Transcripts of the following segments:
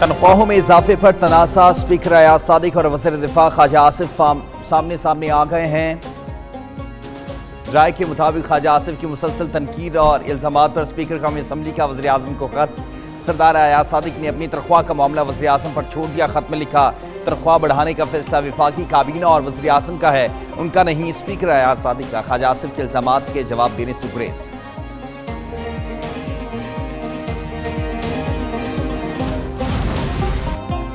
तनख्वाहों में इजाफे पर तनाज़ा, स्पीकर अयाज सादिक और वज़ीर दिफा ख्वाजा आसिफ सामने आ गए हैं। राय के मुताबिक ख्वाजा आसिफ की मुसलसल तनकीद और इल्ज़ामात पर स्पीकर कौमी असम्बली का वज़ीर आज़म को खत। सरदार अयाज सादिक ने अपनी तनख्वाह का मामला वज़ीर आज़म पर छोड़ दिया। खत में लिखा, तनख्वाह बढ़ाने का फैसला वफाकी काबीना और वज़ीर आज़म का है, उनका नहीं। स्पीकर अयाज सादिक का ख्वाजा आसिफ के इल्ज़ामात के जवाब देने से गुरेज।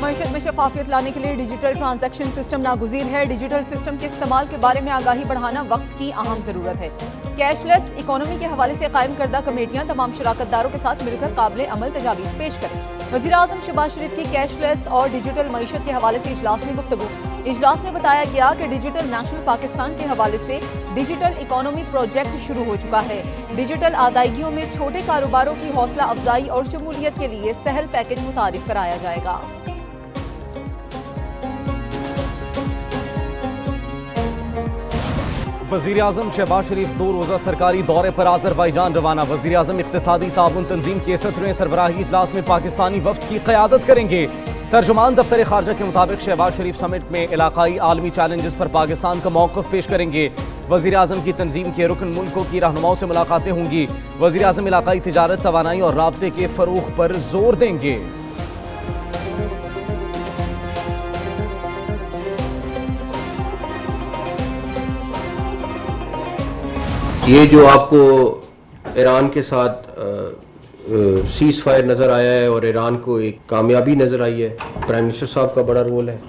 मईशत में शफाफियत लाने के लिए डिजिटल ट्रांजैक्शन सिस्टम नागुज़ीर है। डिजिटल सिस्टम के इस्तेमाल के बारे में आगाही बढ़ाना वक्त की अहम ज़रूरत है। कैशलेस इकोनॉमी के हवाले से कायम करदा कमेटियां तमाम शराकतदारों के साथ मिलकर काबिल अमल तजावीज़ पेश करें। वज़ीर आज़म शहबाज शरीफ की कैशलेस और डिजिटल मईशत के हवाले से इजलास में गुफ्तगू। इजलास में बताया गया कि डिजिटल नेशनल पाकिस्तान के हवाले से डिजिटल इकोनॉमी प्रोजेक्ट शुरू हो चुका है। डिजिटल अदायगियों में छोटे कारोबारों की हौसला अफजाई और शमूलियत के लिए सहल पैकेज मुतारिफ कराया जाएगा। वज़ीर आज़म शहबाज शरीफ 2 रोज़ा सरकारी दौरे पर आज़रबाईजान रवाना। वज़ीर आज़म इक़्तिसादी ताउन तंजीम के 17वें सरबराही इजलास में पाकिस्तानी वफ़द की क़यादत करेंगे। तर्जुमान दफ्तर ख़ारजा के मुताबिक शहबाज शरीफ समिट में इलाकाई आलमी चैलेंजेस पर पाकिस्तान का मौक़िफ़ पेश करेंगे। वज़ीर आज़म की तंजीम के रुकन मुल्कों की रहनुमाओं से मुलाकातें होंगी। वज़ीर आज़म इलाकाई तिजारत, तवानाई और राब्ते के फ़रोग़ पर जोर देंगे। ये जो आपको ईरान के साथ सीज़ फायर नज़र आया है और ईरान को एक कामयाबी नज़र आई है, प्राइम मिनिस्टर साहब का बड़ा रोल है,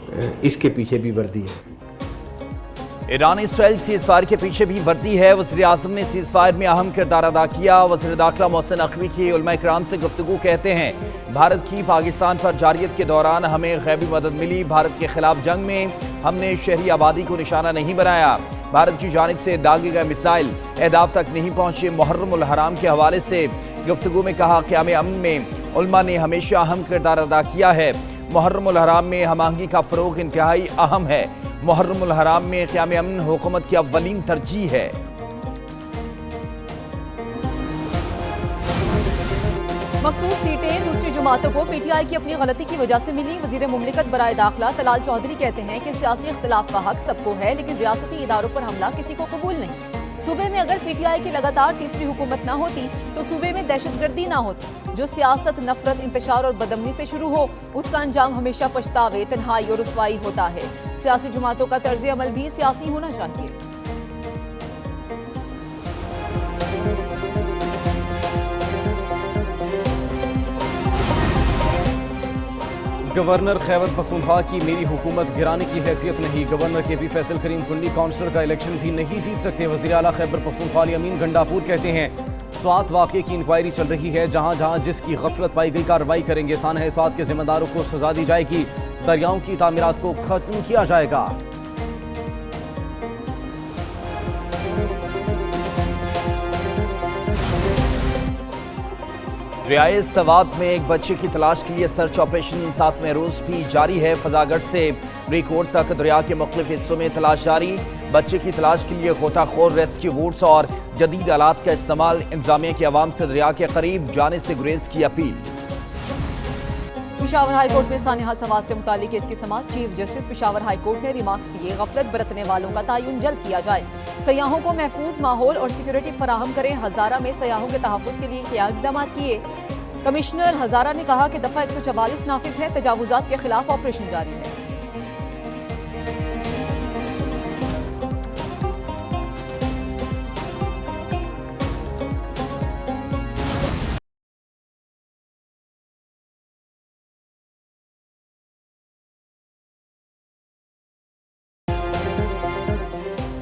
इसके पीछे भी वर्दी है। ईरान इसराइल सीज़ फायर के पीछे भी वर्दी है। वज़ीर आज़म ने सीज़ फायर में अहम किरदार अदा किया। वज़ीर दाखिला मोहसिन नकवी की उलमा इकराम से गुफ्तगू कहते हैं, भारत की पाकिस्तान पर जारियत के दौरान हमें गैबी मदद मिली। भारत के खिलाफ जंग में हमने शहरी आबादी को निशाना नहीं बनाया। भारत की जानिब से दागे गए मिसाइल अहदाफ तक नहीं पहुंचे। मुहर्रम उल हराम के हवाले से गुफ्तगू में कहा, क़याम अमन में उलमा ने हमेशा अहम किरदार अदा किया है। मुहर्रम उल हराम में हम आहंगी का फ़रोग़ इंतहाई अहम है। मुहर्रम उल हराम में क़याम अमन हुकूमत की अव्वलीन तरजीह है। मखसूस सीटें दूसरी जमातों को पीटीआई की अपनी गलती की वजह से मिली। वज़ीर मुमलिकत बराए दाखिला तलाल चौधरी कहते हैं कि सियासी इख्तिलाफ का हक सबको है, लेकिन रियासती इदारों पर हमला किसी को कबूल नहीं। सूबे में अगर पीटीआई की लगातार तीसरी हुकूमत ना होती तो सूबे में दहशतगर्दी ना होती। जो सियासत नफरत, इंतशार और बदअमनी से शुरू हो, उसका अंजाम हमेशा पछतावे, तन्हाई और रुसवाई होता है। सियासी जमातों का तर्ज अमल भी सियासी होना चाहिए। गवर्नर खैबर पख्तूनख्वा की मेरी हुकूमत गिराने की हैसियत नहीं। गवर्नर के भी फैसल करीम कुंडी काउंसलर का इलेक्शन भी नहीं जीत सकते। वज़ीर आला खैबर पख्तूनख्वा अमीन गंडापुर कहते हैं, स्वात वाक़े की इंक्वायरी चल रही है, जहाँ जहाँ जिसकी गफलत पाई गई कार्रवाई करेंगे। सानह स्वात के जिम्मेदारों को सजा दी जाएगी। दरियाओं की तामीरात को खत्म किया जाएगा। रियायत सवात में एक बच्चे की तलाश के लिए सर्च ऑपरेशन 7वें रोज भी जारी है। फजागढ़ से ब्रिकोट तक दरिया के मुख्तलिफ हिस्सों में तलाश जारी। बच्चे की तलाश के लिए गोताखोर, रेस्क्यू बोट्स और जदीद आलात का इस्तेमाल। इंतजामिया की आवाम से दरिया के करीब जाने से गुरेज की अपील। पेशावर हाई कोर्ट में सानिहा सवाद से मुतालिक केस की समाअत। Chief justice Peshawar high court ने रिमार्क्स दिए, गफलत बरतने वालों का तयन जल्द किया जाए। सयाहों को महफूज माहौल और सिक्योरिटी फराहम करें। हजारा में सयाहों के तहफ़्फ़ुज़ के लिए क्या इक़दाम किए। कमिश्नर हजारा ने कहा कि दफ़ा 144 नाफिज है। तजावुज़ात के खिलाफ ऑपरेशन जारी है।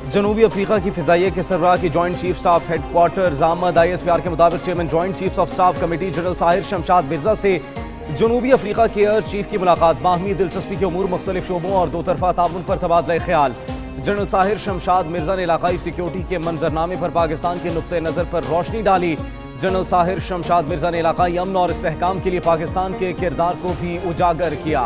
जनूबी अफ्रीका की फ़िज़ाइया के सरबराह की joint chief staff head quarter आमद। ISPR के मुताबिक chairman joint chiefs of staff committee general Sahir Shamshad Mirza से जनूबी अफ्रीका के एयर चीफ की मुलाकात। बाहमी दिलचस्पी के उमूर मुख्तलिफ शोबों और दो तरफा ताउन पर तबादला ख्याल। जनरल साहिर शमशाद मिर्जा ने इलाकाई सिक्योरिटी के मंजरनामे पर पाकिस्तान के नुक्ते नज़र पर रोशनी डाली। जनरल साहिर शमशाद मिर्जा ने इलाकाई अमन और इस्तेहकाम के लिए पाकिस्तान के किरदार को भी उजागर किया।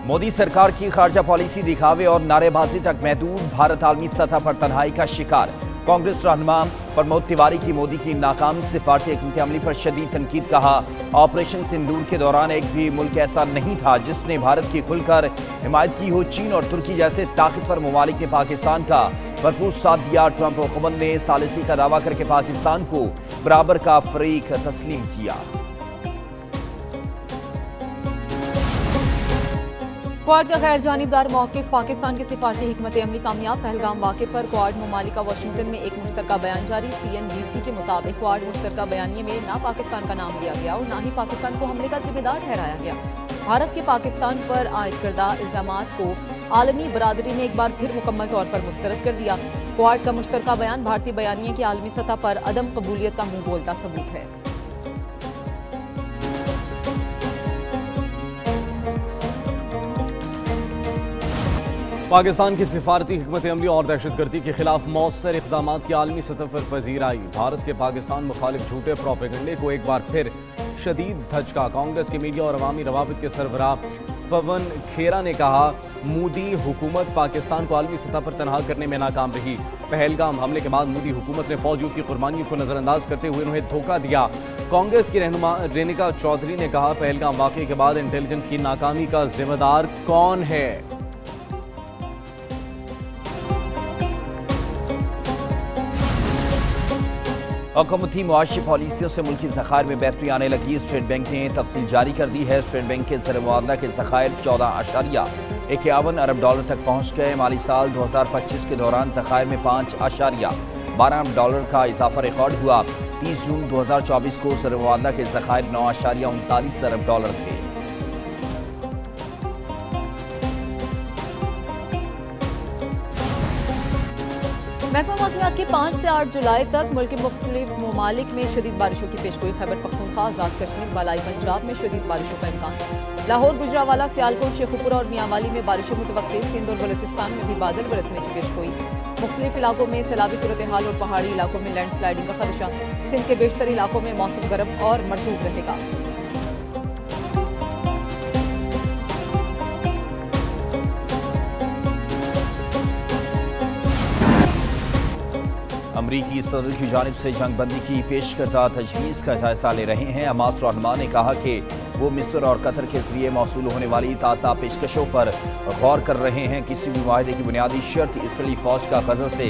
मोदी सरकार की खारजा पॉलिसी दिखावे और नारेबाजी तक महदूद। भारत आलमी सतह पर तन्हाई का शिकार। कांग्रेस रहनुमा प्रमोद तिवारी की मोदी की नाकाम सिफारती हिकमत अमली पर शदीद तनकीद। कहा, ऑपरेशन सिंदूर के दौरान एक भी मुल्क ऐसा नहीं था जिसने भारत की खुलकर हिमायत की हो। चीन और तुर्की जैसे ताकतवर ममालिक ने पाकिस्तान का भरपूर साथ दिया। ट्रंप हुकूमत ने सालिसी का दावा करके पाकिस्तान को बराबर का फरीक तस्लीम किया। क्वाड का गैर जानिबदार मौक़िफ़, पाकिस्तान की सिफारती हिकमत अमली कामयाब। पहलगाम वाक़े पर क्वाड ममालिक का वाशिंगटन में एक मुश्तरका बयान जारी। CNBC के मुताबिक क्वाड मुश्तरका बयानिए में ना पाकिस्तान का नाम लिया गया और ना ही पाकिस्तान को हमले का जिम्मेदार ठहराया गया। भारत के पाकिस्तान पर आयद करदा इल्ज़ामात को आलमी बरादरी ने एक बार फिर मुकम्मल तौर पर मुस्तरद कर दिया। क्वाड का मुश्तरका बयान भारतीय बयानिए की आलमी सतह पर अदम कबूलियत का मुंह बोलता सबूत है। पाकिस्तान की सिफारती हिकमत अमली और दहशतगर्दी के खिलाफ मौसर इक़दाम की आलमी सतह पर पजीराई। भारत के पाकिस्तान मुखालिफ झूठे प्रोपेगंडे को एक बार फिर शदीद धचका। कांग्रेस के मीडिया और अवामी रवाबित के सरबराह पवन खेरा ने कहा, मोदी हुकूमत पाकिस्तान को आलमी सतह पर तनहा करने में नाकाम रही। पहलगाम हमले के बाद मोदी हुकूमत ने फौजियों की कुर्बानियों को नजरअंदाज करते हुए उन्हें धोखा दिया। कांग्रेस की रहनुमा रेणुका चौधरी ने कहा, पहलगाम वाक़े के बाद इंटेलिजेंस की नाकामी का जिम्मेदार कौन है? हुकूमती मुआशी पॉलिसियों से मुल्की ज़खायर में बेहतरी आने लगी। स्टेट बैंक ने तफसील जारी कर दी है। स्टेट बैंक के ज़र मुआवजा के ज़खायर 14.51 अरब डॉलर तक पहुँच गए। माली साल 2025 के दौरान ज़खायर में 5.12 अरब डॉलर का इजाफा रिकॉर्ड हुआ। 30 जून 2024 को ज़र मुआवजा के ज़खायर 9.39 अरब डॉलर थे। महकमा मौसमियात की 5 से 8 जुलाई तक मुल्क के मुख्तलिफ ममालिक में शदीद बारिशों की पेशगोई। खैबर पख्तूनख्वा, आज़ाद कश्मीर, मलाई पंजाब में शदीद बारिशों का इम्कान। लाहौर, गुजरावाला, सियालकोट, शेखुपुरा और मियांवाली में बारिशें मुतवक्किल। सिंध और बलूचिस्तान में भी बादल बरसने की पेशगोई। मुख्तलिफ इलाकों में सैलाबी सूरत हाल और पहाड़ी इलाकों में लैंडस्लाइडिंग का खदशा। सिंध के बेशतर इलाकों में मौसम गर्म और मरतूब रहेगा। अमरीकी सदर की जानिब से जंगबंदी की पेश करदा तजवीज़ का जायजा ले रहे हैं। हमास रहनुमा ने कहा कि वो मिस्र और कतर के जरिए मौसूल होने वाली ताज़ा पेशकशों पर गौर कर रहे हैं। किसी भी माहदे की बुनियादी शर्त इसराइली फ़ौज का गज़ा से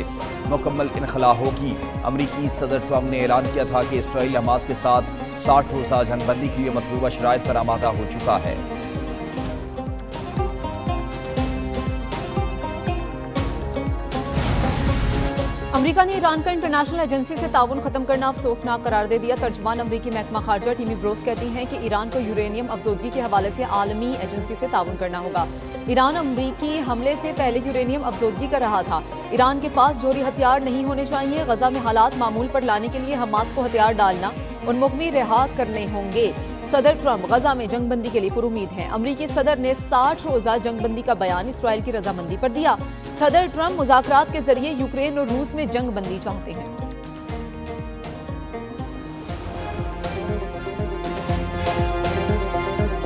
मुकम्मल इनखला होगी। अमरीकी सदर ट्रंप ने ऐलान किया था कि इसराइल हमास के साथ 60 रोज़ा जंगबंदी के लिए मतलूबा शराइत पर आमादा हो चुका है। अमेरिका ने ईरान का इंटरनेशनल एजेंसी से ताउन खत्म करना अफसोसनाक करार दे दिया। तर्जुमान अमरीकी महकमा खारजा टीमी ब्रोस कहती हैं कि ईरान को यूरेनियम अफजोदगी के हवाले से आलमी एजेंसी से ताउन करना होगा। ईरान अमरीकी हमले से पहले यूरेनियम अफजोदगी कर रहा था। ईरान के पास जोहरी हथियार नहीं होने चाहिए। गजा में हालात मामूल पर लाने के लिए हमास को हथियार डालना और मुकम्मल रिहा करने होंगे। सदर ट्रंप गजा में जंगबंदी के लिए पुरुमीद हैं। अमरीकी सदर ने 60 रोज़ा जंगबंदी का बयान इसराइल की रजामंदी पर दिया। सदर ट्रंप मुज़ाकरात के जरिए यूक्रेन और रूस में जंगबंदी चाहते हैं।